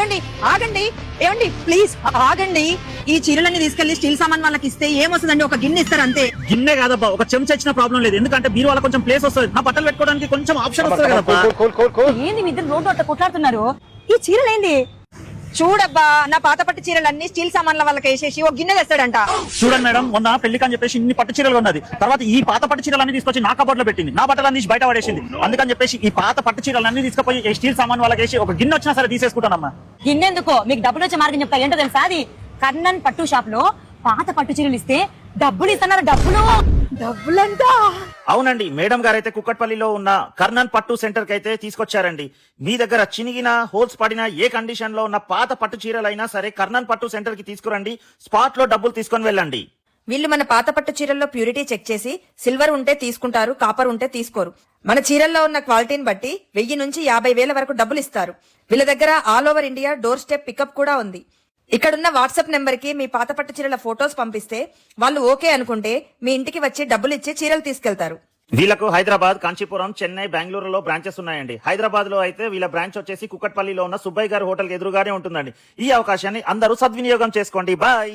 ఏమండి ఆగండి, ఏమండి ప్లీజ్ ఆగండి. ఈ చీరలన్నీ తీసుకెళ్లి స్టీల్ సామాన్ వాళ్ళకి ఇస్తే ఏమొస్తుందండి? ఒక గిన్నె ఇస్తారు అంతే. గిన్నె కాదబ్బా, ఒక చెంచా ఇచ్చిన ప్రాబ్లం లేదు. ఎందుకంటే బీరు వాళ్ళ కొంచెం ప్లేస్ వస్తుంది, నా బట్టలు పెట్టుకోవడానికి కొంచెం ఆప్షన్ వస్తుంది కదా. ఏంది మీ ఇద్దరు రోడ్డు అట్లా కొట్లాడుతున్నారు? ఈ చీరలేంది? చూడబ్బా, నా పాత పట్టు చీరలన్నీ స్టీల్ సామాన్ల వాళ్ళకి వేసేసి ఒక గిన్నె తెస్తాడంట. చూడండి మేడం, మొన్న పెళ్లికి అని చెప్పేసి ఇన్ని పట్టు చీరలు ఉన్నది. తర్వాత ఈ పాత పట్టు చీరలన్నీ తీసుకొచ్చి నా కబోర్డ్ లో పెట్టింది, నా బట్టలన్నీ బయట పడేసింది. అందుకని చెప్పేసి ఈ పాత పట్టు చీరలన్నీ తీసుకుపోయి స్టీల్ సామాన్ వాళ్ళకి వేసి ఒక గిన్నె వచ్చినా సరే తీసేసుకుంటానమ్మా. గిన్నెందుకో మీకు డబ్బులు వచ్చే మార్గం చెప్తా. ఏంటో తెలుసా? అది కర్ణన్ పట్టు షాప్ లో పాత పట్టు చీరలు ఇస్తే డబ్బులు ఇస్తున్నారు. డబ్బులంతా అవునండి, మేడం గారు అయితే కుక్కట్పల్లిలో ఉన్న కర్ణన్ పట్టు సెంటర్ కి అయితే తీసుకొచ్చారండి. మీ దగ్గర చినిగిన హోల్స్ పడిన ఏ కండిషన్ లో ఉన్న పాత పట్టు చీరలైనా సరే కర్ణన్ పట్టు సెంటర్ కి తీసుకురండి. స్పాట్ లో డబ్బులు తీసుకొని వెళ్ళండి. వీళ్ళు మన పాత పట్టు చీరల్లో ప్యూరిటీ చెక్ చేసి సిల్వర్ ఉంటే తీసుకుంటారు, కాపర్ ఉంటే తీసుకోరు. మన చీరల్లో ఉన్న క్వాలిటీని బట్టి 1000 నుంచి 50,000 వరకు డబ్బులు ఇస్తారు. వీళ్ళ దగ్గర all over India doorstep pickup కూడా ఉంది. ఇక్కడున్న వాట్సాప్ నెంబర్ కి మీ పాత పట్టు చీరల ఫోటోస్ పంపిస్తే వాళ్ళు ఓకే అనుకుంటే మీ ఇంటికి వచ్చి డబ్బులు ఇచ్చి చీరలు తీసుకెళ్తారు. వీళ్ళకు హైదరాబాద్, కాంచీపురం, చెన్నై, బెంగళూరులో బ్రాంచెస్ ఉన్నాయండి. హైదరాబాద్ లో అయితే వీళ్ళ బ్రాంచ్ వచ్చేసి కుక్కట్పల్లిలో ఉన్న సుబ్బయ్య గారి హోటల్ ఎదురుగానే ఉంటుందండి. ఈ అవకాశాన్ని అందరూ సద్వినియోగం చేసుకోండి. బాయ్.